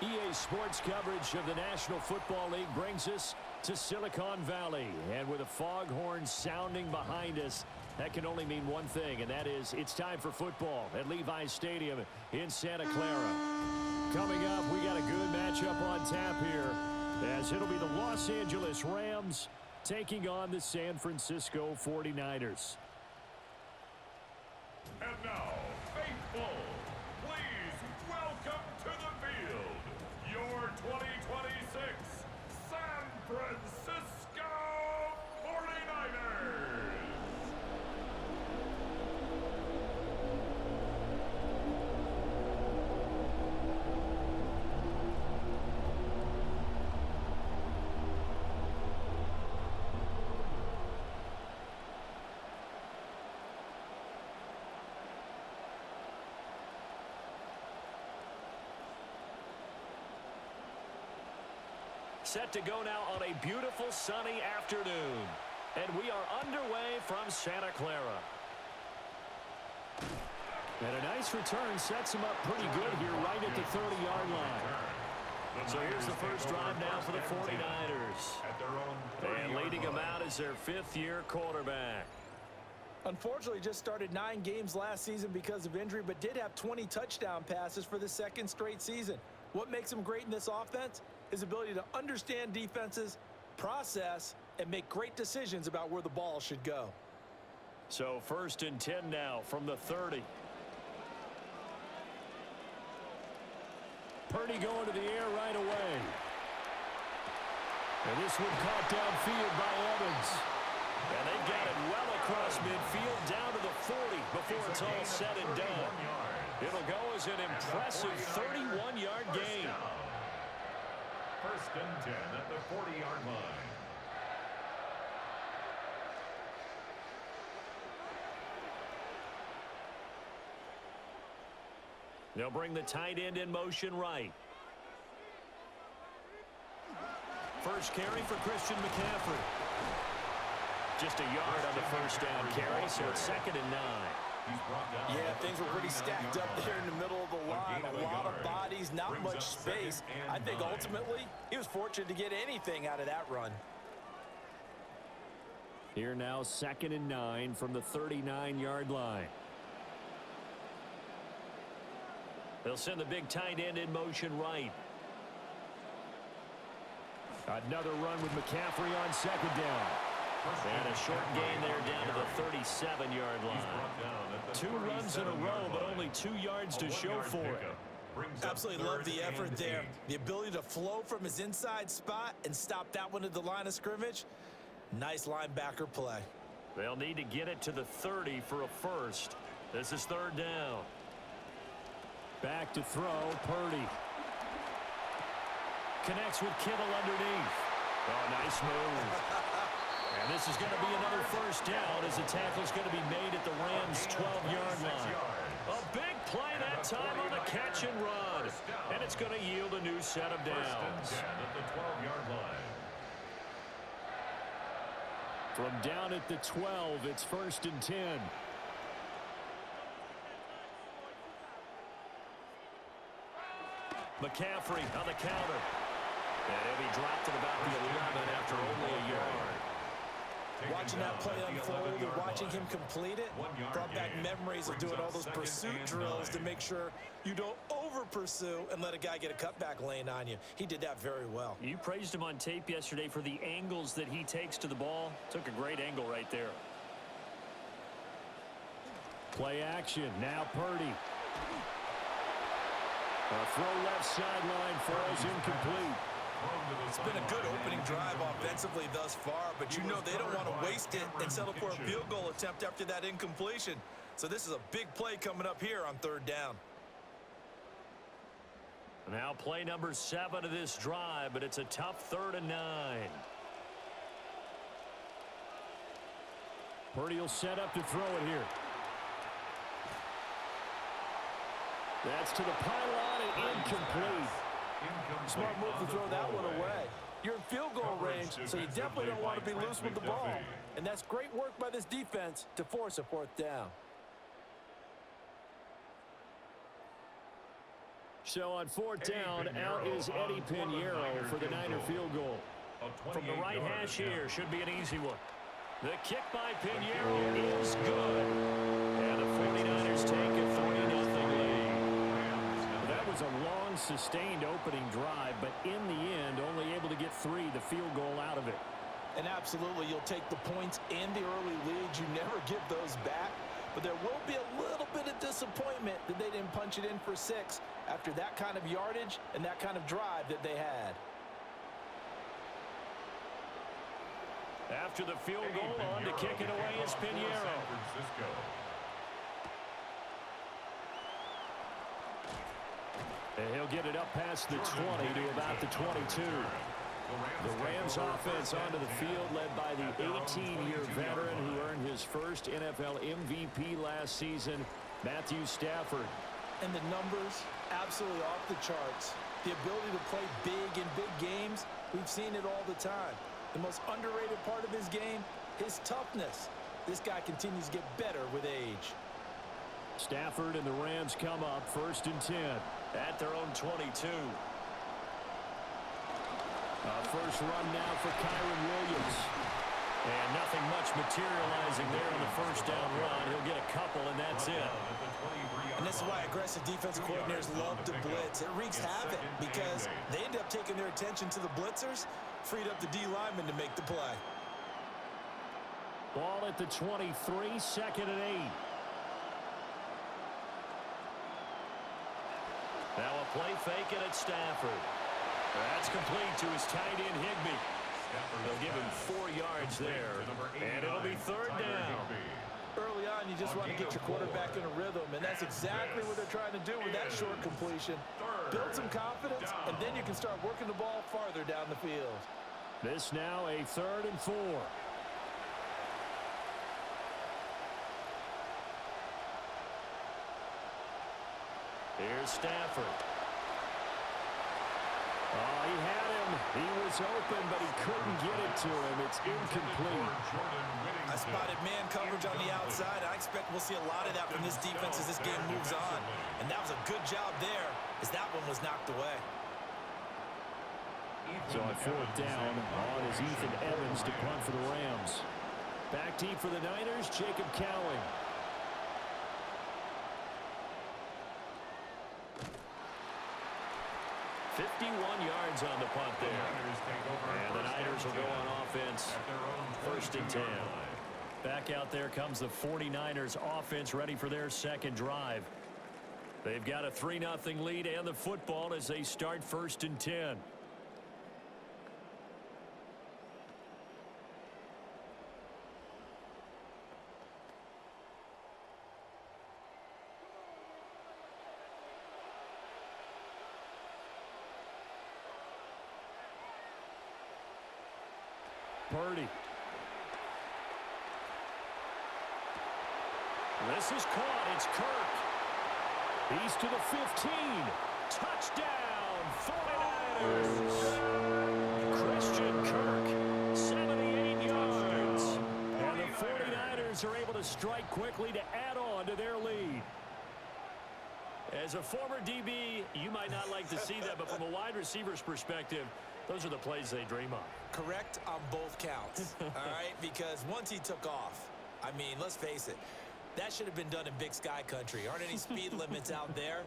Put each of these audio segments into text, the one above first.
EA Sports coverage of the National Football League brings us to Silicon Valley. And with a foghorn sounding behind us, that can only mean one thing, and that is it's time for football at Levi's Stadium in Santa Clara. Coming up, we got a good matchup on tap here, as it'll be the Los Angeles Rams taking on the San Francisco 49ers. And now, faithful, please welcome to the field your 2026 San Francisco 49ers. Set to go now on a beautiful sunny afternoon. And we are underway from Santa Clara. And a nice return sets him up pretty good here right at the 30-yard line. So here's the first drive now for the 49ers. And leading him out is their fifth-year quarterback. Unfortunately, just started 9 games last season because of injury, but did have 20 touchdown passes for the second straight season. What makes him great in this offense? His ability to understand defenses, process, and make great decisions about where the ball should go. So 1st and 10 now from the 30. Purdy going to the air right away. And this one caught downfield by Evans. And they got it well across midfield down to the 40 before it's all said and done. It'll go as an impressive 31-yard gain. 1st and 10 at the 40-yard line. They'll bring the tight end in motion right. First carry for Christian McCaffrey. Just a yard on the first down carry, so it's 2nd and 9. Yeah, things were pretty stacked up there in the middle of the line. A lot of bodies, not much space. I think ultimately he was fortunate to get anything out of that run. Here now, 2nd and 9 from the 39-yard line. They'll send the big tight end in motion right. Another run with McCaffrey on 2nd down. And a short gain there down to the 37-yard line. 2 runs in a row, but only 2 yards to show for it. Absolutely love the effort there. The ability to flow from his inside spot and stop that one at the line of scrimmage. Nice linebacker play. They'll need to get it to the 30 for a first. This is 3rd down. Back to throw, Purdy. Connects with Kittle underneath. Oh, nice move. And this is going to be another first down as the tackle's going to be made at the Rams' 12-yard line. A big play that time on the catch and run. And it's going to yield a new set of downs. At the 12-yard line. From down at the 12, it's 1st and 10. McCaffrey on the counter. And he'll be dropped at about the 11 after only a yard. Watching that play unfold and watching him complete it brought back memories of doing all those pursuit drills to make sure you don't over-pursue and let a guy get a cutback lane on you. He did that very well. You praised him on tape yesterday for the angles that he takes to the ball. Took a great angle right there. Play action. Now Purdy. A throw left sideline falls incomplete. It's been a good opening drive offensively thus far, but you know they don't want to waste it and settle for a field goal attempt after that incompletion. So this is a big play coming up here on 3rd down. Now play number 7 of this drive, but it's a tough 3rd and 9. Purdy will set up to throw it here. That's to the pylon and incomplete. Smart move to throw that one away. You're in field goal range, so you definitely don't want to be loose with the ball. And that's great work by this defense to force a 4th down. So on fourth down, out is Eddie Pinheiro for the Niner field goal. From the right hash here, should be an easy one. The kick by Pinheiro is good. And the 49ers take a 30-0 lead. That was a long, sustained opening drive, but in the end, only able to get the field goal out of it. And absolutely, you'll take the points and the early leads. You never give those back. But there will be a little bit of disappointment that they didn't punch it in for 6 after that kind of yardage and that kind of drive that they had. After the field goal, on to kick it away is Pinheiro. And he'll get it up past the 20 to about the 22. The Rams offense onto the field led by the 18-year veteran who earned his first NFL MVP last season, Matthew Stafford. And the numbers, absolutely off the charts. The ability to play big in big games, we've seen it all the time. The most underrated part of his game, his toughness. This guy continues to get better with age. Stafford and the Rams come up 1st and 10 at their own 22. First run now for Kyron Williams. And nothing much materializing there on the first down run. He'll get a couple, and that's it. And this is why aggressive defensive coordinators love to blitz. It wreaks havoc because they end up taking their attention to the blitzers, freed up the D lineman to make the play. Ball at the 23, 2nd and 8. Now a play fake, and it's Stafford. That's complete to his tight end, Higbee. They'll give him 4 yards there, and it'll be 3rd down. Early on, you just want to get your quarterback in a rhythm, and that's exactly what they're trying to do with that short completion. Build some confidence, and then you can start working the ball farther down the field. This now a 3rd and 4. Here's Stafford. Oh, he had him. He was open, but he couldn't get it to him. It's incomplete. I spotted man coverage on the outside. I expect we'll see a lot of that from this defense as this game moves on. And that was a good job there as that one was knocked away. So on 4th down, on is Ethan Evans to punt for the Rams. Back deep for the Niners, Jacob Cowling. Yards on the punt there. And the Niners will go on offense. 1st and 10. Back out there comes the 49ers offense ready for their second drive. They've got a 3-0 lead and the football as they start 1st and 10. Purdy. This is caught. It's Kirk. He's to the 15. Touchdown, 49ers. Christian Kirk, 78 yards. And the 49ers are able to strike quickly to add on to their lead. As a former DB, you might not like to see that, but from a wide receiver's perspective, those are the plays they dream of. Correct on both counts, all right? Because once he took off, I mean, let's face it, that should have been done in Big Sky country. Aren't any speed limits out there?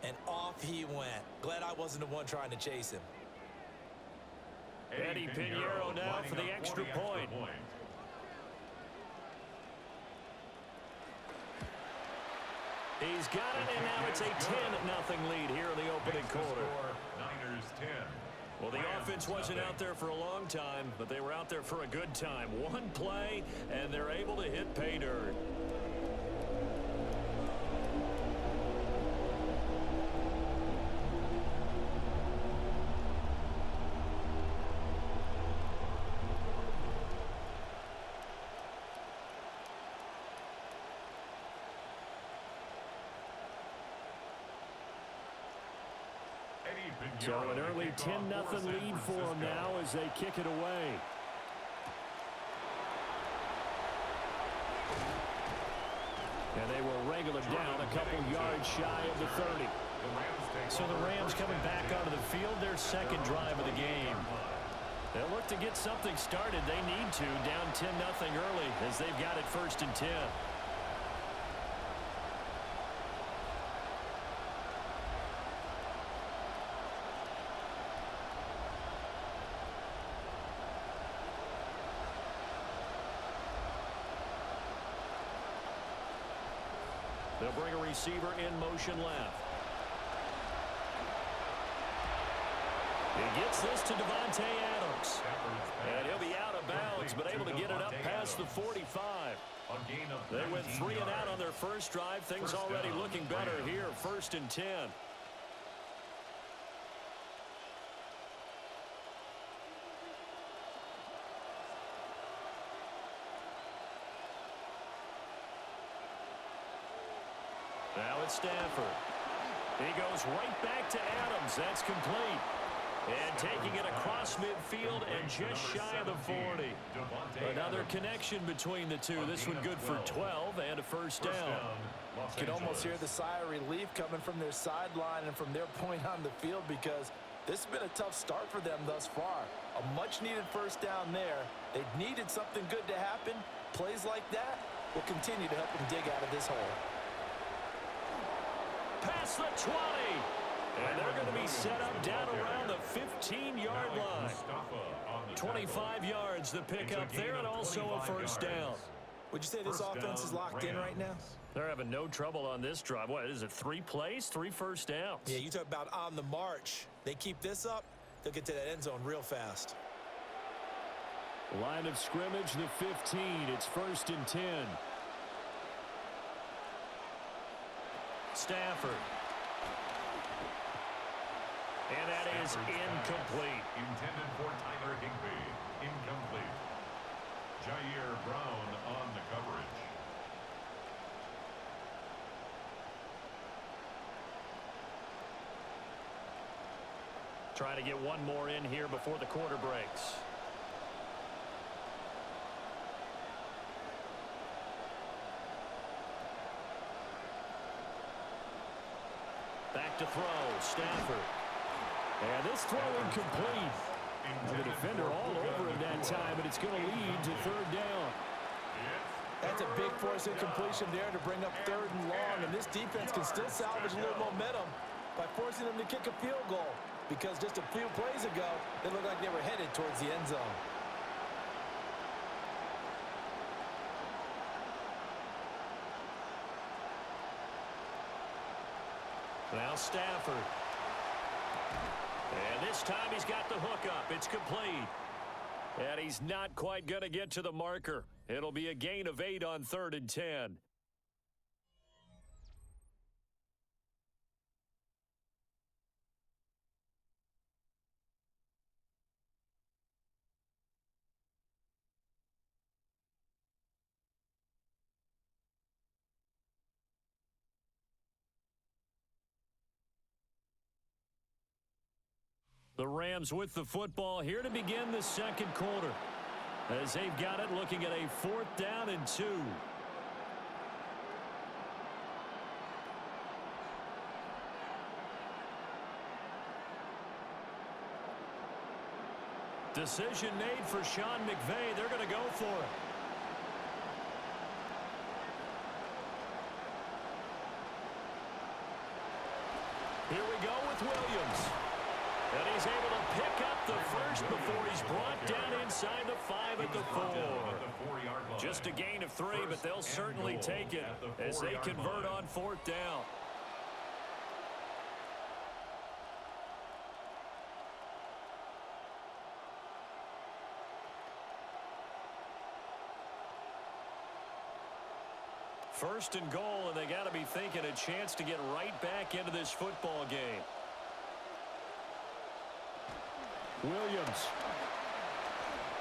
And off he went. Glad I wasn't the one trying to chase him. Eddie Pinheiro now for the extra point. He's got it, and now it's a 10-0 lead here in the opening quarter. Niners 10. Well, the offense wasn't out there for a long time, but they were out there for a good time. One play, and they're able to hit pay dirt. So an early 10-0 lead for them now as they kick it away. And they will wrangle it down a couple yards shy of the 30. So the Rams coming back onto the field, their second drive of the game. They'll look to get something started. They need to, down 10-0 early as they've got it 1st and 10. They'll bring a receiver in motion left. He gets this to Devontae Adams. And he'll be out of bounds, but able to get it up past the 45. They went 3 and out on their first drive. Things already looking better here, 1st and 10. Now it's Stafford. He goes right back to Adams. That's complete. And taking it across midfield and just shy of the 40. Another connection between the two. This one good for 12 and a 1st down. You can almost hear the sigh of relief coming from their sideline and from their point on the field, because this has been a tough start for them thus far. A much-needed 1st down there. They needed something good to happen. Plays like that will continue to help them dig out of this hole. Past the 20. And they're going to be set up down around the 15-yard line. 25 yards the pickup there, and also a 1st down. Would you say this offense is locked in right now? They're having no trouble on this drive. What is it, 3 plays, 3 1st downs? Yeah, you talk about on the march. They keep this up, they'll get to that end zone real fast. Line of scrimmage, the 15. It's 1st and 10. Stafford. And that is incomplete. Intended for Tyler Higbee. Incomplete. Jair Brown on the coverage. Trying to get one more in here before the quarter breaks. Back to throw. Stafford. And this throw incomplete. And the defender all over him that time, and it's going to lead to 3rd down. That's a big force incompletion there to bring up 3rd and long, and this defense can still salvage a little momentum by forcing them to kick a field goal, because just a few plays ago, they looked like they were headed towards the end zone. Now Stafford. And this time he's got the hook up. It's complete. And he's not quite going to get to the marker. It'll be a gain of 8 on 3rd and 10. The Rams with the football here to begin the 2nd quarter, as they've got it looking at a 4th down and 2. Decision made for Sean McVay. They're going to go for it. Here we go with Williams. And he's able to pick up the first before he's brought down inside the 5 at the 4. Just a gain of 3, but they'll certainly take it as they convert on 4th down. First and goal, and they got to be thinking a chance to get right back into this football game. Williams.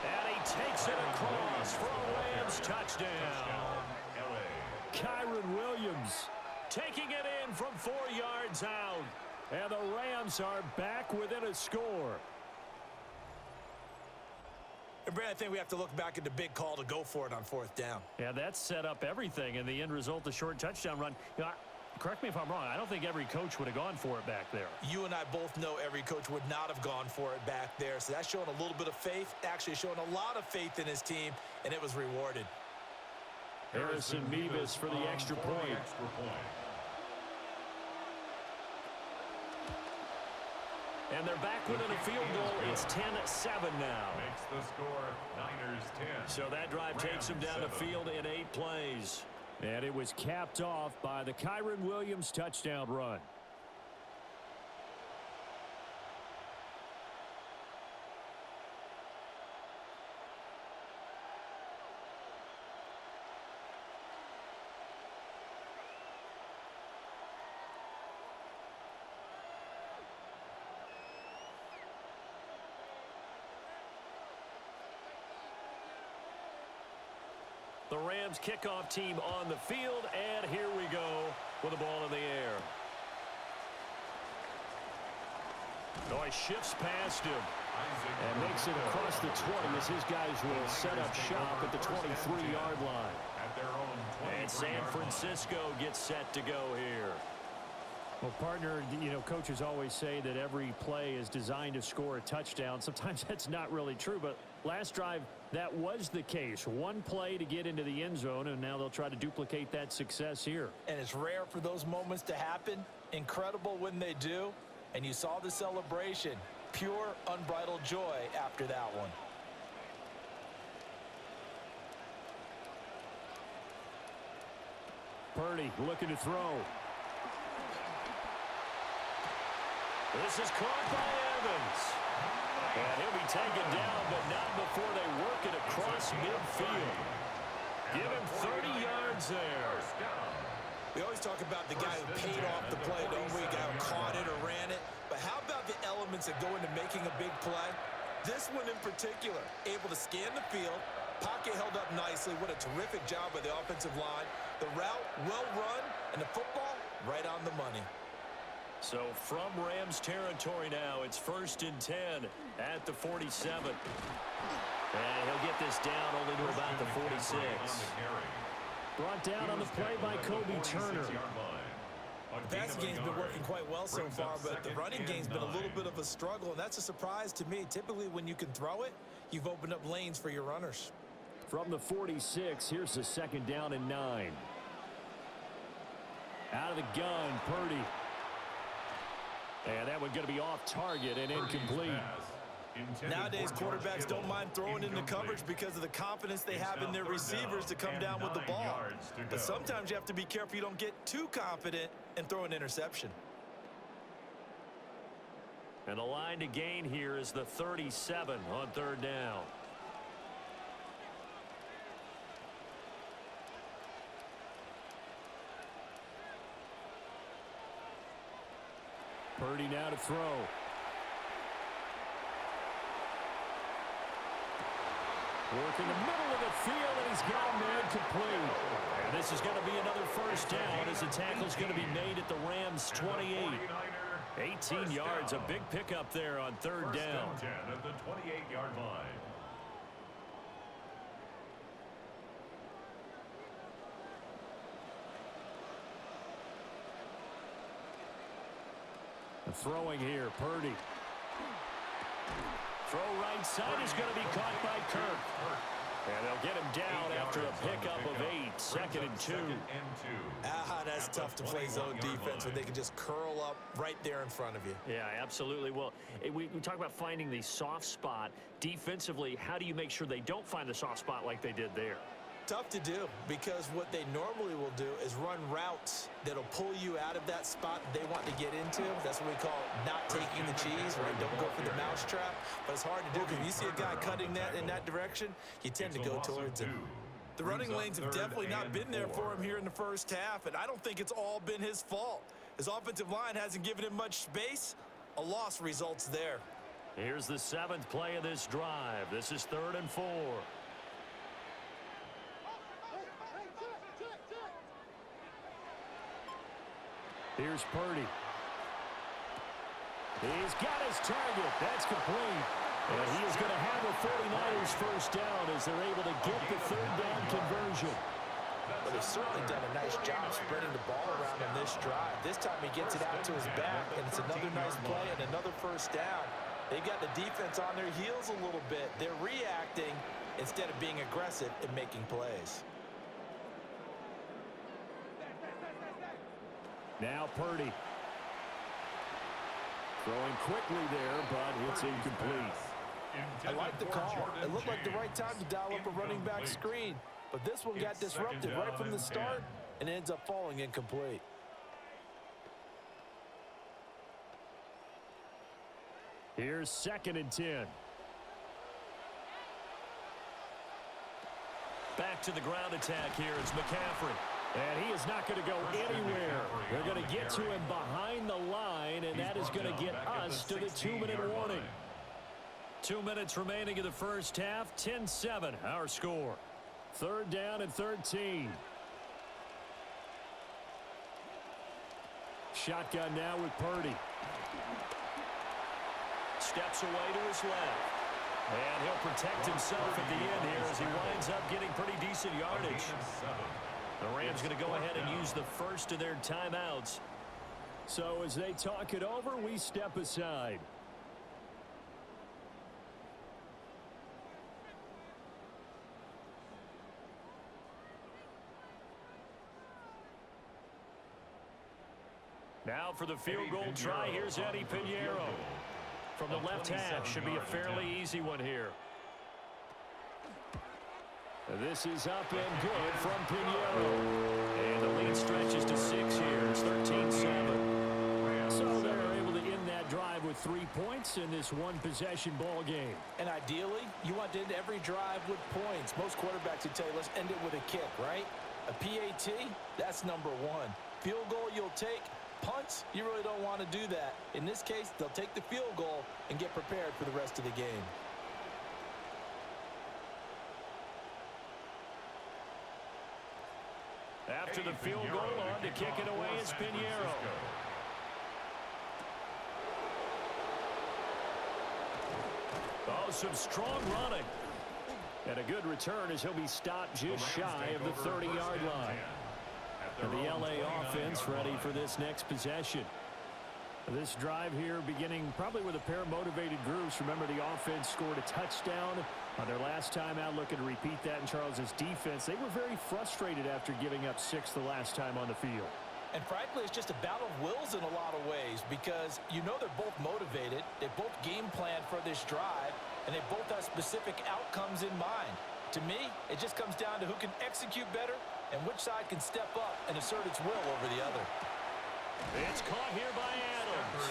And he takes it across for a Rams touchdown. Kyron Williams taking it in from 4 yards out. And the Rams are back within a score. And Brad, I think we have to look back at the big call to go for it on 4th down. Yeah, that set up everything, and the end result, the short touchdown run. You know, Correct me if I'm wrong. I don't think every coach would have gone for it back there. You and I both know every coach would not have gone for it back there. So that's showing a little bit of faith, actually showing a lot of faith in his team, and it was rewarded. Harrison Mevis for the extra point. And they're back within a field goal. It's 10-7 now. Makes the score Niners 10. So that drive takes them down the field in 8 plays. And it was capped off by the Kyren Williams touchdown run. The Rams kickoff team on the field, and here we go with the ball in the air. Oh, he shifts past him and makes it across the 20 as his guys will set up shop at the 23-yard line. And San Francisco gets set to go here. Well, partner, you know, coaches always say that every play is designed to score a touchdown. Sometimes that's not really true, but last drive, that was the case. One play to get into the end zone, and now they'll try to duplicate that success here. And it's rare for those moments to happen. Incredible when they do. And you saw the celebration. Pure, unbridled joy after that one. Purdy looking to throw. This is caught by Evans. And he'll be taken down, but not before they work it across midfield. Give him 30 yards there. We always talk about the guy who paid off the play, don't we? The guy who caught it or ran it. But how about the elements that go into making a big play? This one in particular, able to scan the field, pocket held up nicely. What a terrific job by the offensive line. The route, well run, and the football, right on the money. So from Rams territory now, it's 1st and 10 at the 47. And he'll get this down only to about the 46. Brought down on the play by Kobe Turner. The passing game's been working quite well so far, but the running game's been a little bit of a struggle, and that's a surprise to me. Typically, when you can throw it, you've opened up lanes for your runners. From the 46, here's the 2nd down and 9. Out of the gun, Purdy. And that one's going to be off target and incomplete. Nowadays, quarterbacks don't mind throwing into coverage because of the confidence they have in their receivers to come down with the ball. But sometimes you have to be careful you don't get too confident and throw an interception. And the line to gain here is the 37 on 3rd down. Purdy now to throw. Working the middle of the field, and he's got a man complete. And this is going to be another 1st down as the tackle's going to be made at the Rams' 28. 18 yards, a big pickup there on 3rd down. At the 28-yard line. Throwing here, Purdy. Throw right side is going to be caught by Kirk. And they'll get him down after a pickup of 8. 2nd and 2. That's tough to play zone defense when they can just curl up right there in front of you. Yeah, absolutely. Well, we talk about finding the soft spot. Defensively, how do you make sure they don't find the soft spot like they did there? Tough to do, because what they normally will do is run routes that'll pull you out of that spot they want to get into. That's what we call not taking the cheese, right? Don't go for the mousetrap. But it's hard to do because you see a guy cutting that in that direction, you tend to go towards him. The running lanes have definitely not been there for him here in the 1st half, and I don't think it's all been his fault. His offensive line hasn't given him much space. A loss results there. Here's the 7th play of this drive. This is 3rd and 4. Here's Purdy. He's got his target. That's complete. And he is going to have a 49ers 1st down as they're able to get the 3rd down conversion. But they've certainly done a nice job spreading the ball around on this drive. This time he gets it out to his back, and it's another nice play and another first down. They've got the defense on their heels a little bit. They're reacting instead of being aggressive and making plays. Now Purdy. Throwing quickly there, but it's incomplete. I like the call. It looked like the right time to dial up a running back screen. But this one got disrupted right from the start and ends up falling incomplete. Here's 2nd and 10. Back to the ground attack here. It's McCaffrey. And he is not going to go anywhere. They're going to get to him behind the line, and that is going to get us to the 2-minute warning. 2 minutes remaining in the first half. 10-7 our score. 3rd down and 13. Shotgun now with Purdy. Steps away to his left. And he'll protect himself at the end here as he winds up getting pretty decent yardage. The Rams going to go ahead and use the first of their timeouts. So as they talk it over, we step aside. Now for the field goal try, here's Eddie Pinheiro. From the left hash, should be a fairly easy one here. This is up and good from Pinheiro. And the lead stretches to 6 here. It's 13-7. So they're able to end that drive with 3 points in this one-possession ball game. And ideally, you want to end every drive with points. Most quarterbacks would tell you, let's end it with a kick, right? A PAT, that's number 1. Field goal you'll take. Punts, you really don't want to do that. In this case, they'll take the field goal and get prepared for the rest of the game. After the field goal, on to kick it away is Pinheiro. Oh, some strong running. And a good return as he'll be stopped just shy of the 30-yard line. And the LA offense ready for this next possession. This drive here beginning probably with a pair of motivated groups. Remember, the offense scored a touchdown on their last time out, looking to repeat that in Charles's defense. They were very frustrated after giving up 6 the last time on the field. And frankly, it's just a battle of wills in a lot of ways because you know they're both motivated. They both game planned for this drive, and they both have specific outcomes in mind. To me, it just comes down to who can execute better and which side can step up and assert its will over the other. It's caught here by Adams.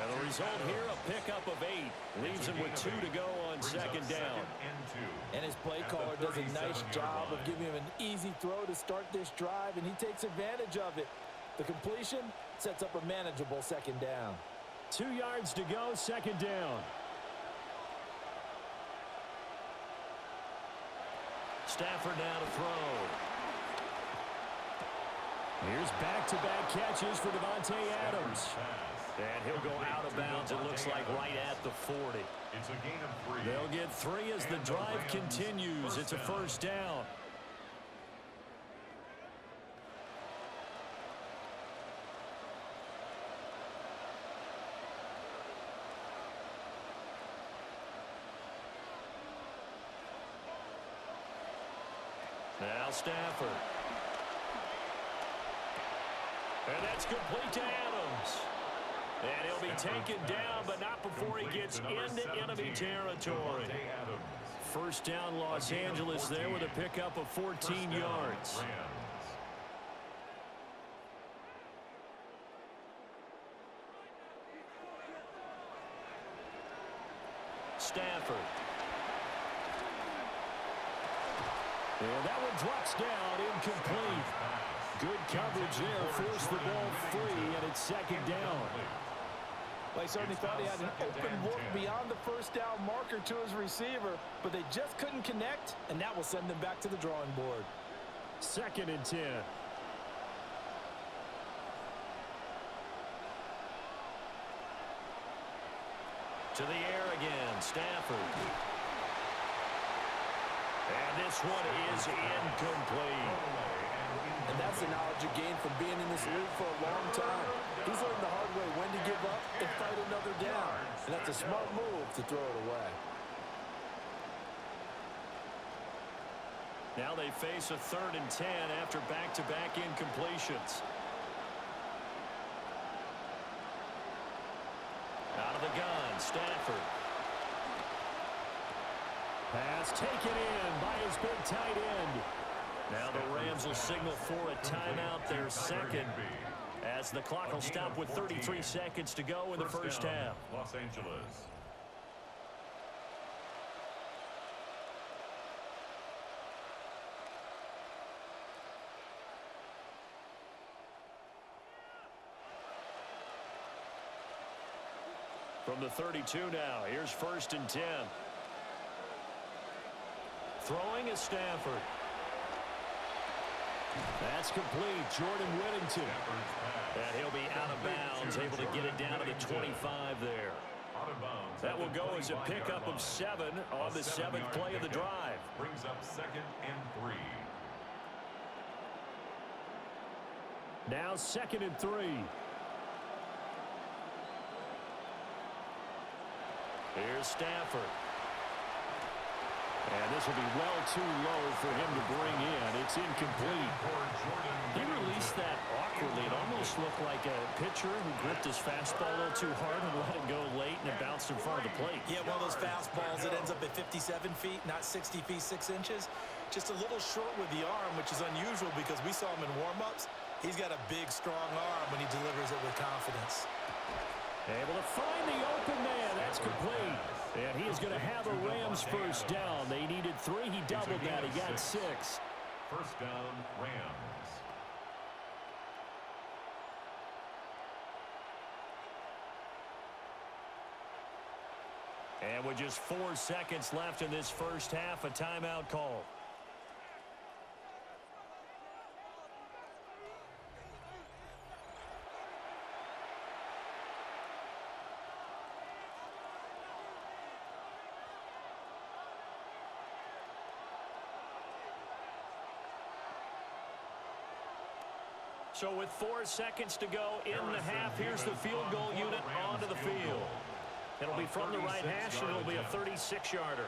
And the result here, a pickup of 8. Leaves him with 2 to go on 2nd down. And his play caller does a nice job of giving him an easy throw to start this drive, and he takes advantage of it. The completion sets up a manageable 2nd down. 2 yards to go, 2nd down. Stafford now to throw. Here's back-to-back catches for Davante Adams. And he'll go out of bounds, it looks like, right at the 40. It's a gain of 3. They'll get 3 as the drive continues. It's a first down. Now Stafford. And that's complete to Adams. And he'll be taken down, but not before he gets into enemy territory. First down, Los Angeles there with a pickup of 14 yards. Stafford. And that one drops down, incomplete. Good coverage there, forced the ball free, and it's 2nd down. Well, he certainly thought he had an open look beyond the first down marker to his receiver, but they just couldn't connect, and that will send them back to the drawing board. 2nd and 10. To the air again, Stafford. And this one is incomplete. And that's the knowledge you gain from being in this league for a long time. He's learned the hard way when to give up and fight another down. And that's a smart move to throw it away. Now they face a 3rd and 10 after back-to-back incompletions. Out of the gun, Stafford. Pass taken in by his big tight end. Now the Rams will signal for a timeout, their second, as the clock will stop with 33 seconds to go in the first half. Los Angeles. From the 32 now, here's 1st and 10. Throwing is Stafford. That's complete. Jordan Whittington. And he'll be out of bounds, able to get it down to the 25 there. That will go as a pickup of 7 on the 7th play of the drive. Brings up 2nd and 3. Now 2nd and 3. Here's Stafford. And this will be well too low for him to bring in. It's incomplete. He released that awkwardly. It almost looked like a pitcher who gripped his fastball a little too hard and let it go late, and it bounced in front of the plate. Yeah, one of those fastballs that ends up at 57 feet, not 60 feet, 6 inches. Just a little short with the arm, which is unusual because we saw him in warm-ups. He's got a big, strong arm when he delivers it with confidence. Able to find the open man. That's complete. And he is going to have a Rams first down. They needed 3. He doubled that. He got 6. First down, Rams. And with just 4 seconds left in this first half, a timeout call. So with 4 seconds to go in the half, here's the field goal unit onto the field. It'll be from the right hash, and it'll be a 36-yarder.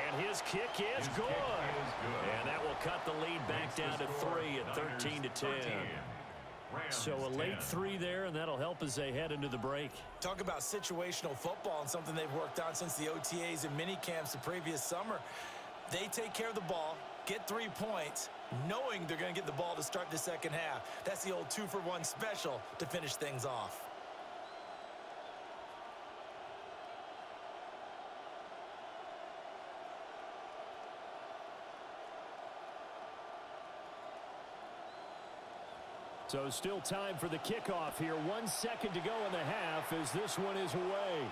And his kick is good. And that will cut the lead back down to 3 at 13-10. So a late 3 there, and that'll help as they head into the break. Talk about situational football and something they've worked on since the OTAs and mini camps the previous summer. They take care of the ball, get 3 points, knowing they're going to get the ball to start the second half. That's the old 2-for-1 special to finish things off. So still time for the kickoff here. 1 second to go in the half as this one is away.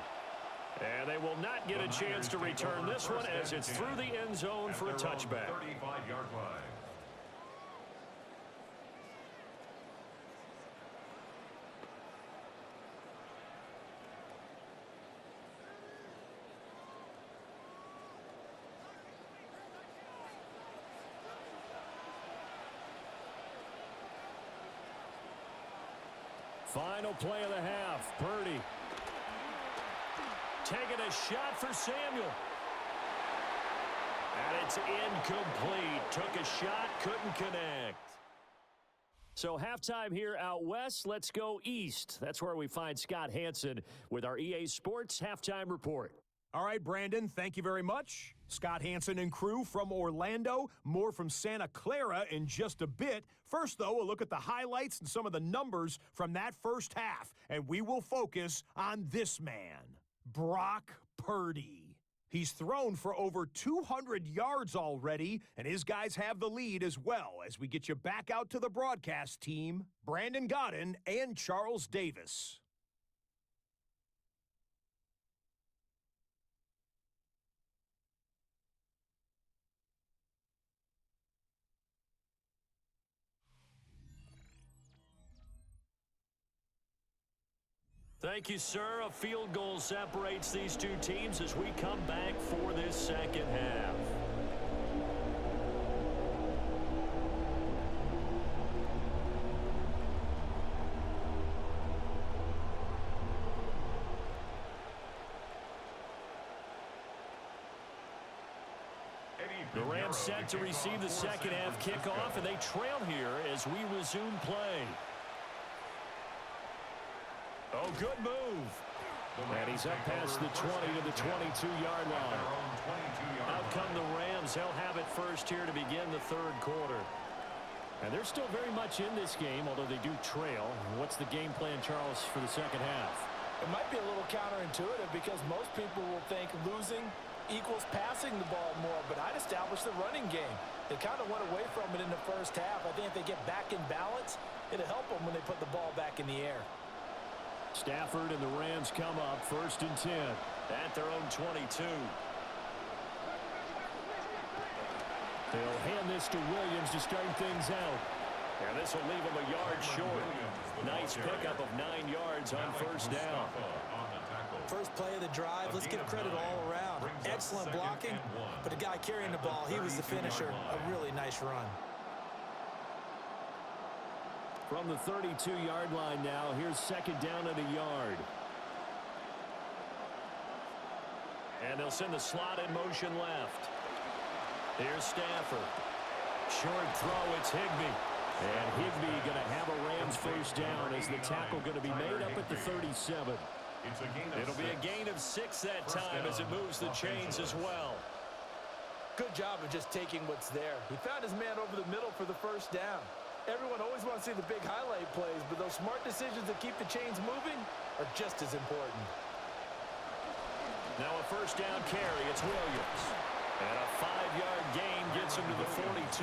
And they will not get a chance to return this one as it's through the end zone for a touchback. 35-yard line. Final play of the half. Purdy taking a shot for Samuel. And it's incomplete. Took a shot, couldn't connect. So halftime here out west. Let's go east. That's where we find Scott Hansen with our EA Sports Halftime Report. All right, Brandon, thank you very much. Scott Hansen and crew from Orlando. More from Santa Clara in just a bit. First, though, a look at the highlights and some of the numbers from that first half. And we will focus on this man, Brock Purdy. He's thrown for over 200 yards already, and his guys have the lead as well as we get you back out to the broadcast team, Brandon Godden and Charles Davis. Thank you, sir. A field goal separates these two teams as we come back for this second half. The Rams set to receive the second half kickoff, and they trail here as we resume play. Oh, good move. And he's up past the 20 to the 22-yard line. Out come the Rams. They'll have it first here to begin the third quarter. And they're still very much in this game, although they do trail. What's the game plan, Charles, for the second half? It might be a little counterintuitive because most people will think losing equals passing the ball more, but I'd establish the running game. They kind of went away from it in the first half. I think if they get back in balance, it'll help them when they put the ball back in the air. Stafford and the Rams come up 1st and 10 at their own 22. They'll hand this to Williams to start things out. And this will leave him a yard short. Nice pickup of 9 yards on first down. First play of the drive, let's give credit all around. Excellent blocking, but the guy carrying the ball, he was the finisher. A really nice run. From the 32-yard line now, here's second down at a yard. And they'll send the slot in motion left. Here's Stafford. Short throw, it's Higbee. And Higbee going to have a Rams first down as the tackle going to be made up at the 37. It'll be a gain of 6 that time as it moves the chains as well. Good job of just taking what's there. He found his man over the middle for the first down. Everyone always wants to see the big highlight plays, but those smart decisions that keep the chains moving are just as important. Now a first down carry, it's Williams. And a 5-yard gain gets him to the 42.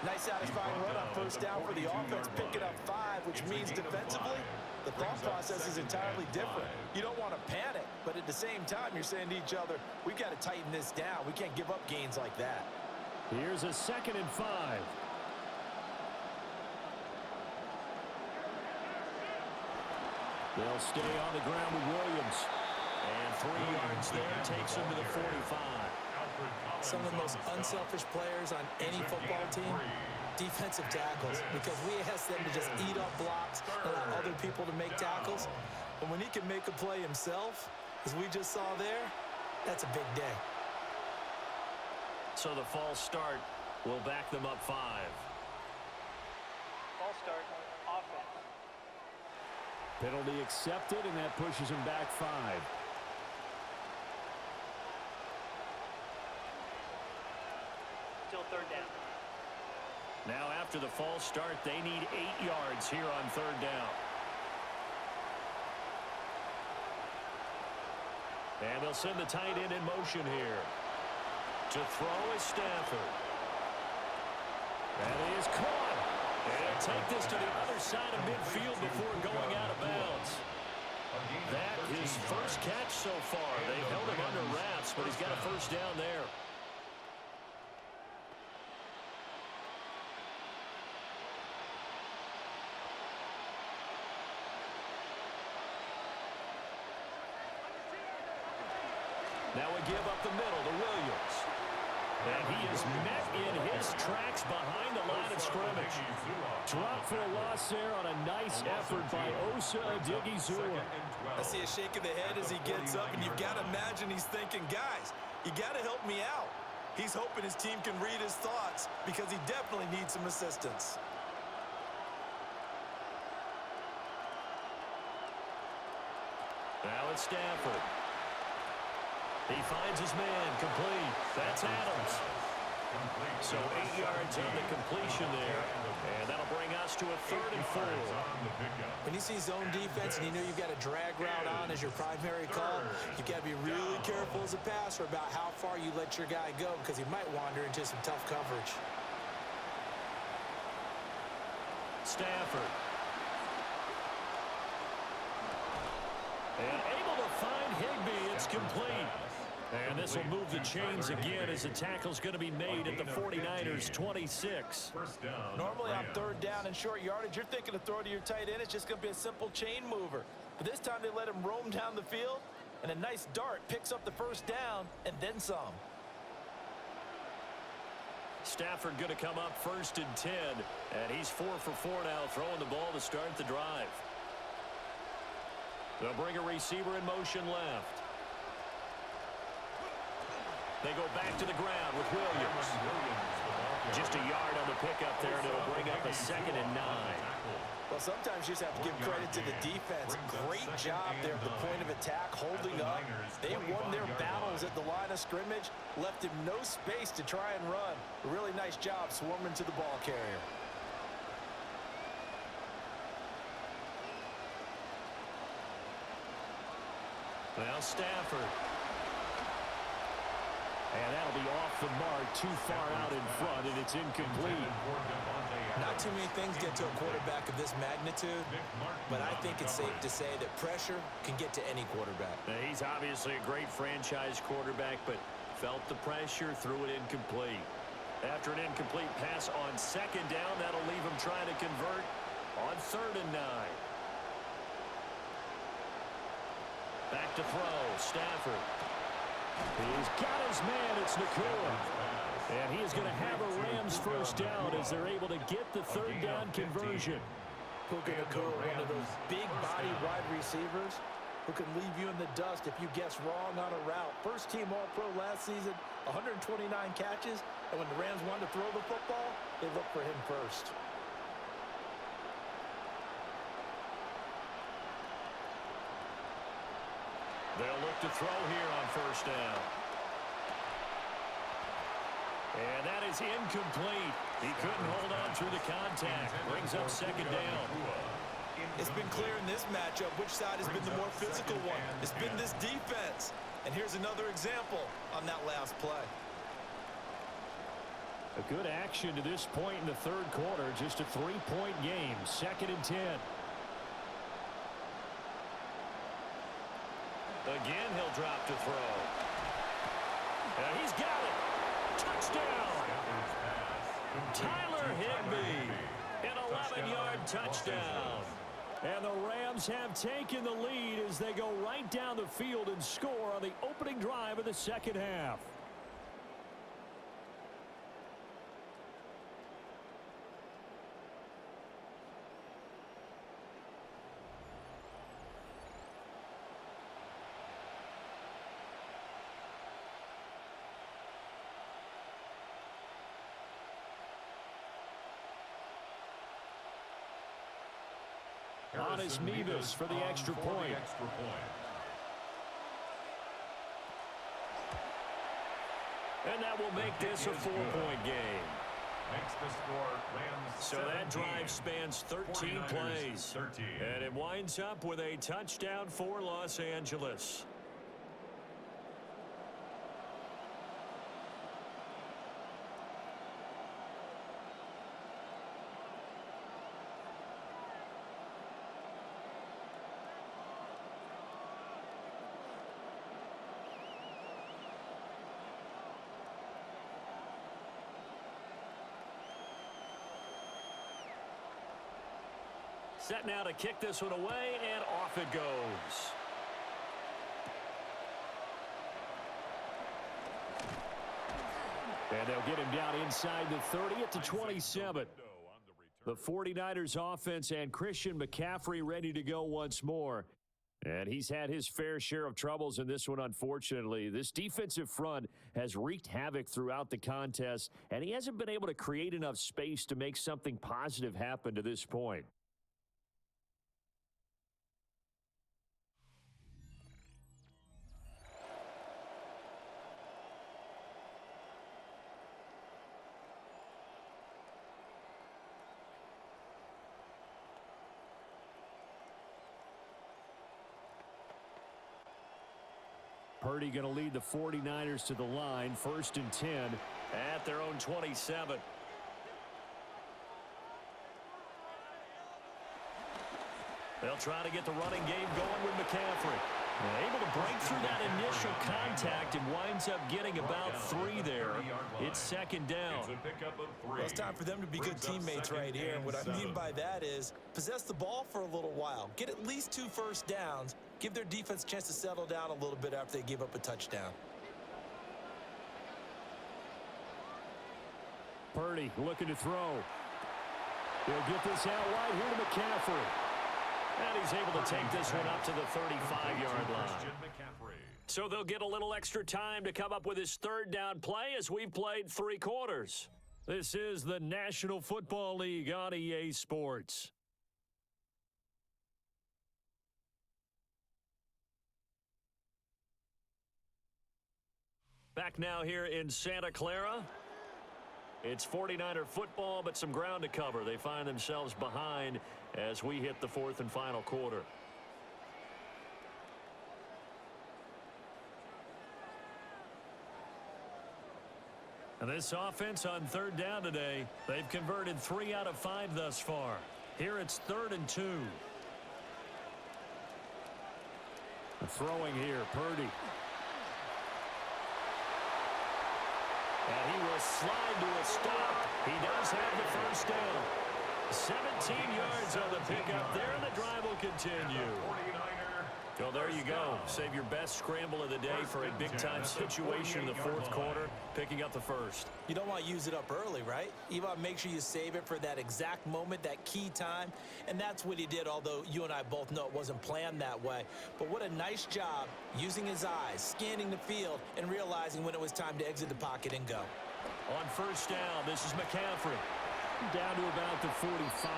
Nice satisfying run on first down for the offense, picking up 5, which means defensively, the thought process is entirely different. You don't want to panic, but at the same time, you're saying to each other, we've got to tighten this down. We can't give up gains like that. Here's a 2nd and 5. They'll stay on the ground with Williams. And 3 yards there takes him to the 45. Some of the most unselfish players on any football team, defensive tackles, because we ask them to just eat up blocks, allow other people to make tackles. And when he can make a play himself, as we just saw there, that's a big day. So the false start will back them up 5. False start, offense. Penalty accepted, and that pushes him back 5. Still third down. Now after the false start, they need 8 yards here on third down. And they'll send the tight end in motion here. To throw is Stafford. That is caught. And take this to the other side of midfield before going out of bounds. That is first catch so far. They've held him under wraps, but he's got a first down there. Now we give up the middle to Williams. And he is met in his tracks behind the line of scrimmage. Drop for a loss there on a nice effort by Osa Odighizuwa. I see a shake of the head as he gets up, and you've got to imagine he's thinking, guys, you got to help me out. He's hoping his team can read his thoughts because he definitely needs some assistance. Now it's Stafford. He finds his man, complete. That's Adams. So 8 yards on the completion there. And that'll bring us to a 3rd and 4. When you see zone defense and you know you've got a drag route on as your primary call, you've got to be really careful as a passer about how far you let your guy go because he might wander into some tough coverage. Stafford. And able to find Higbee. It's complete. And this will move the chains again as the tackle's going to be made at the 49ers 26. Normally on third down and short yardage, you're thinking to throw to your tight end. It's just going to be a simple chain mover. But this time they let him roam down the field, and a nice dart picks up the first down and then some. Stafford going to come up 1st and 10, and he's 4 for 4 now, throwing the ball to start the drive. They'll bring a receiver in motion left. They go back to the ground with Williams. Just a yard on the pickup there, and it'll bring up a 2nd and 9. Well, sometimes you just have to give credit to the defense. Great job there at the point of attack, holding up. They won their battles at the line of scrimmage, left him no space to try and run. A really nice job swarming to the ball carrier. Well, Stafford. And that'll be off the mark, too far out in front, and it's incomplete. Not too many things get to a quarterback of this magnitude, but I think it's safe to say that pressure can get to any quarterback. Now, he's obviously a great franchise quarterback, but felt the pressure, threw it incomplete. After an incomplete pass on 2nd down, that'll leave him trying to convert on 3rd and 9. Back to throw, Stafford. He's got his man, it's Nakua. And he is going to have a Rams first down as they're able to get the 3rd down conversion. Puka Nakua, one of those big body wide receivers who can leave you in the dust if you guess wrong on a route. First team All-Pro last season, 129 catches, and when the Rams wanted to throw the football, they looked for him first. They'll look to throw here on 1st down. And that is incomplete. He couldn't hold on through the contact. Brings up 2nd down. It's been clear in this matchup which side has been the more physical one. It's been this defense. And here's another example on that last play. A good action to this point in the 3rd quarter. Just a 3-point game. 2nd and 10. Again, he'll drop to throw. And he's got it. Touchdown. Tyler Higbee. An 11-yard touchdown. And the Rams have taken the lead as they go right down the field and score on the opening drive of the 2nd half. Honest Mevis for the extra point. And that will make this a 4-point game. Makes the score Rams So that drive spans 13 plays. 13. And it winds up with a touchdown for Los Angeles. Set now to kick this one away, and off it goes. And they'll get him down inside the 30 at the 27. The 49ers offense and Christian McCaffrey ready to go once more. And he's had his fair share of troubles in this one, unfortunately. This defensive front has wreaked havoc throughout the contest, and he hasn't been able to create enough space to make something positive happen to this point. Purdy going to lead the 49ers to the line, 1st and 10 at their own 27. They'll try to get the running game going with McCaffrey. Able to break through that initial contact and winds up getting about 3 there. It's second down. Well, it's time for them to be good teammates right here. And what I mean by that is possess the ball for a little while. Get at least 2 first downs. Give their defense a chance to settle down a little bit after they give up a touchdown. Purdy looking to throw. He'll get this out wide here to McCaffrey. And he's able to take this one up to the 35-yard line. So they'll get a little extra time to come up with his third down play as we've played 3 quarters. This is the National Football League on EA Sports. Back now here in Santa Clara. It's 49er football, but some ground to cover. They find themselves behind as we hit the 4th and final quarter. And this offense on third down today, they've converted 3 out of 5 thus far. Here it's 3rd and 2. Throwing here, Purdy. And he will slide to a stop. He does have the first down. 17 yards on the pickup there, and the drive will continue. Well, there you go. Save your best scramble of the day for a big-time situation in the 4th quarter, picking up the first. You don't want to use it up early, right? You want to make sure you save it for that exact moment, that key time. And that's what he did, although you and I both know it wasn't planned that way. But what a nice job using his eyes, scanning the field, and realizing when it was time to exit the pocket and go. On first down, this is McCaffrey. Down to about the 45.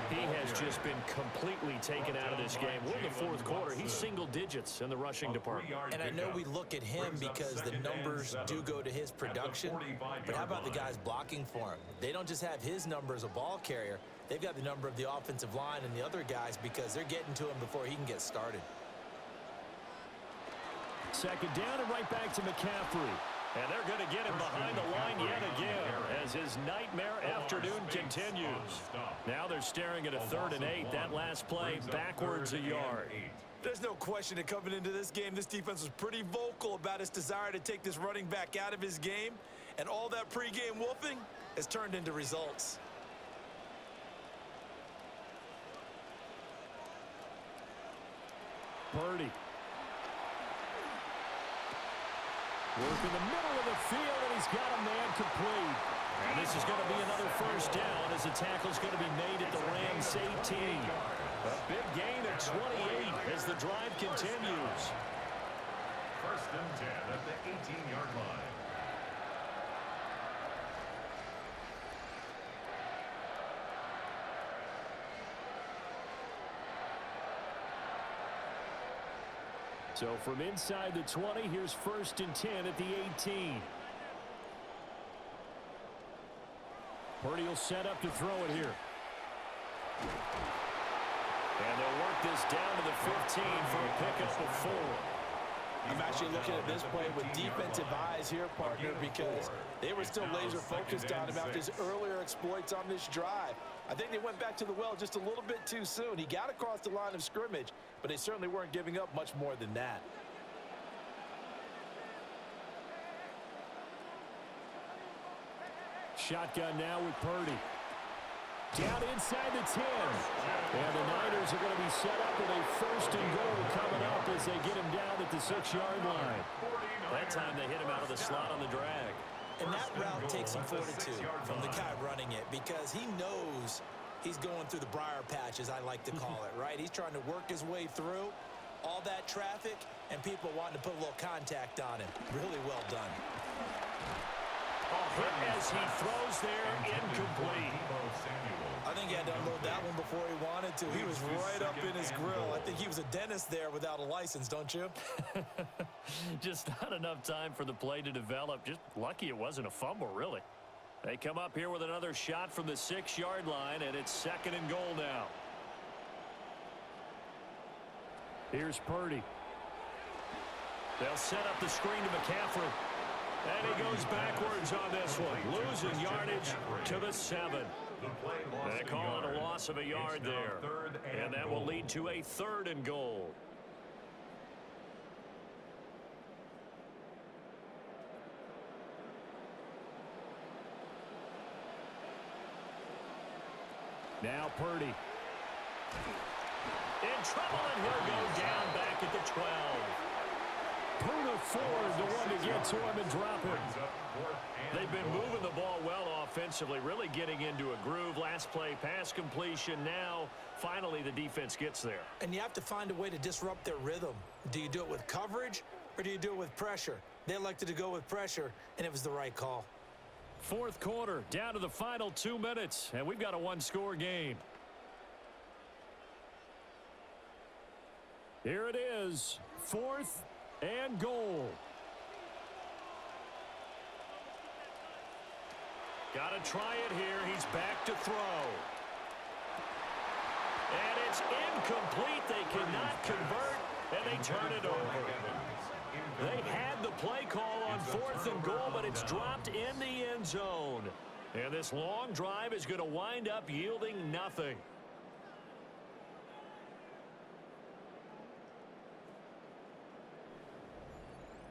He has just been completely taken out of this game. We're in the 4th quarter. He's single digits in the rushing department. And I know we look at him because the numbers do go to his production, but how about the guys blocking for him? They don't just have his number as a ball carrier. They've got the number of the offensive line and the other guys because they're getting to him before he can get started. Second down and right back to McCaffrey. And they're going to get him behind the line yet again as his nightmare afternoon continues. Now they're staring at a 3rd and 8. That last play backwards a yard. There's no question that coming into this game, this defense was pretty vocal about its desire to take this running back out of his game. And all that pregame wolfing has turned into results. Purdy. Work in the middle of the field, and he's got a man complete. And this is going to be another first down as the tackle's going to be made at the Rams 18. A big gain of 28 as the drive continues. 1st and 10 at the 18-yard line. So from inside the 20, here's 1st and 10 at the 18. Purdy will set up to throw it here. And they'll work this down to the 15 for a pickup of 4. I'm actually looking at this play with defensive eyes here, partner, because they were still laser focused on him after his earlier exploits on this drive. I think they went back to the well just a little bit too soon. He got across the line of scrimmage, but they certainly weren't giving up much more than that. Shotgun now with Purdy. Down inside the 10. And the Niners are going to be set up with a 1st and goal coming up as they get him down at the 6-yard line. That time they hit him out of the slot on the drag. And that route takes some fortitude from the guy running it because he knows he's going through the briar patch, as I like to call it, right? He's trying to work his way through all that traffic and people wanting to put a little contact on him. Really well done. A hit as he throws there, incomplete. I think he had to unload that one before he wanted to. He was right up in his grill. I think he was a dentist there without a license, don't you? Just not enough time for the play to develop. Just lucky it wasn't a fumble, really. They come up here with another shot from the 6-yard line, and it's 2nd and goal now. Here's Purdy. They'll set up the screen to McCaffrey. And he goes backwards on this one, losing yardage to the 7. They call it a loss of a yard there. And that will lead to a 3rd and goal. Now Purdy. In trouble, and he'll go down back at the 12. Purdy Ford, the one to get to him and drop him. They've been moving the ball well offensively, really getting into a groove. Last play, pass completion. Now, finally, the defense gets there. And you have to find a way to disrupt their rhythm. Do you do it with coverage, or do you do it with pressure? They elected to go with pressure, and it was the right call. Fourth quarter, down to the final 2 minutes, and we've got a one-score game. Here it is, 4th and goal. Got to try it here. He's back to throw. And it's incomplete. They cannot convert, and they turn it over. They had the play call on 4th and goal, but it's dropped in the end zone. And this long drive is going to wind up yielding nothing.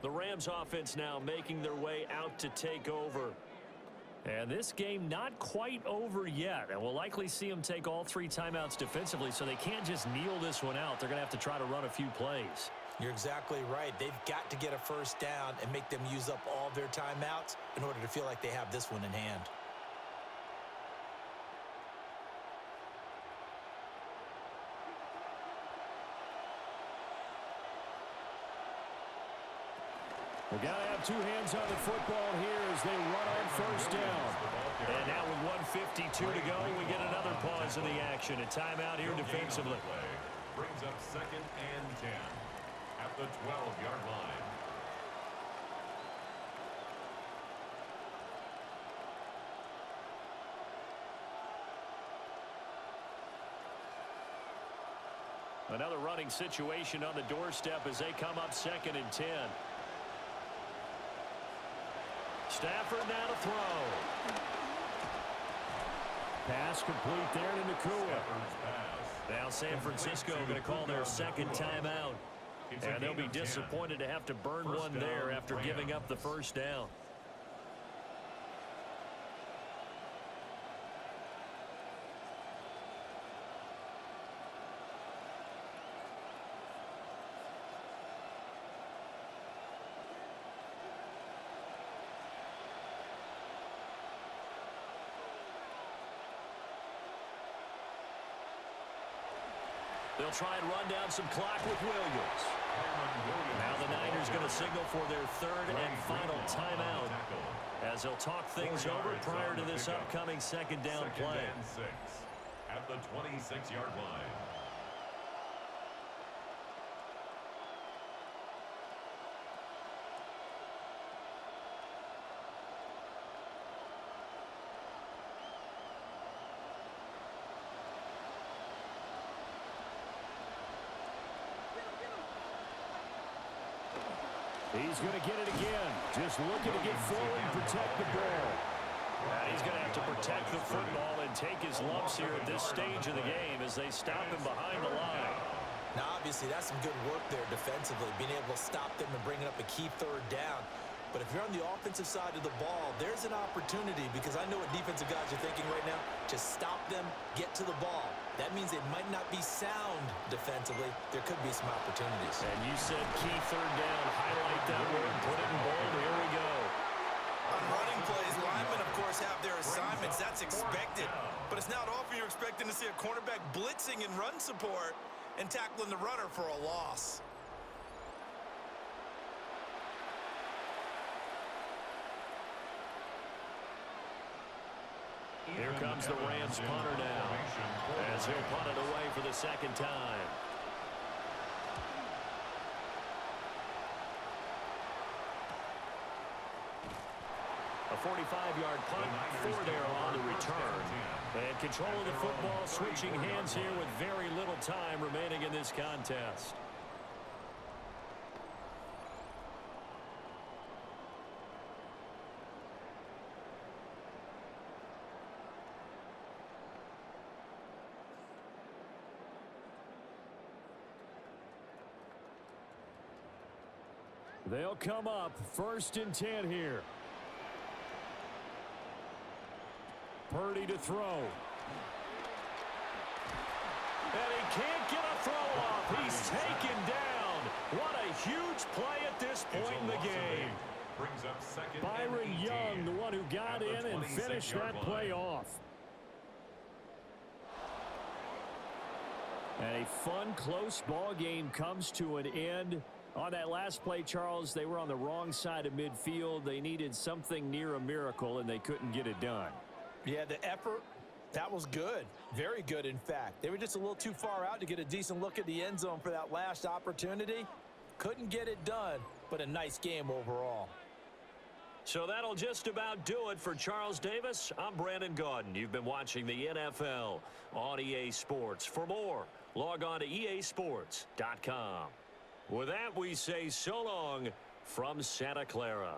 The Rams offense now making their way out to take over. And this game not quite over yet. And we'll likely see them take all 3 timeouts defensively, so they can't just kneel this one out. They're going to have to try to run a few plays. You're exactly right. They've got to get a first down and make them use up all their timeouts in order to feel like they have this one in hand. We've got to have 2 hands on the football here as they run on first down. And now with 1:52 to go, we get another pause in the action. A timeout here defensively. Brings up 2nd and 10 at the 12-yard line. Another running situation on the doorstep as they come up 2nd and 10. Stafford now to throw. Pass complete there to Nakua. Now San Francisco going to call their second timeout. And they'll be disappointed to have to burn one there after giving up the first down. They'll try and run down some clock with Williams. Now the Niners going to signal for their 3rd and final timeout as they'll talk things over prior to this upcoming 2nd down play. 2nd and 6 at the 26-yard line. He's going to get it again. Just looking to get forward and protect the ball. And he's going to have to protect the football and take his lumps here at this stage of the game as they stop him behind the line. Now, obviously, that's some good work there defensively, being able to stop them and bringing up a key 3rd down. But if you're on the offensive side of the ball, there's an opportunity, because I know what defensive guys are thinking right now. Just stop them, get to the ball. That means it might not be sound defensively. There could be some opportunities. And you said key 3rd down. Highlight that word. Put it in bold. Here we go. On running plays, linemen, of course, have their assignments. That's expected. But it's not often you're expecting to see a cornerback blitzing in run support and tackling the runner for a loss. Here comes the Rams punter now as he'll punt it away for the 2nd time. A 45-yard punt for there on the return. And control of the football, switching hands here with very little time remaining in this contest. They'll come up 1st and 10 here. Purdy to throw. can't get a throw off. He's taken down. What a huge play at this point in the game. Brings up second Byron and 18 Young, the one who got at the in and finished that 26-yard play line. off. And a fun, close ball game comes to an end. On that last play, Charles, they were on the wrong side of midfield. They needed something near a miracle, and they couldn't get it done. Yeah, the effort, that was good. Very good, in fact. They were just a little too far out to get a decent look at the end zone for that last opportunity. Couldn't get it done, but a nice game overall. So that'll just about do it for Charles Davis. I'm Brandon Gaudin. You've been watching the NFL on EA Sports. For more, log on to easports.com. With that, we say so long from Santa Clara.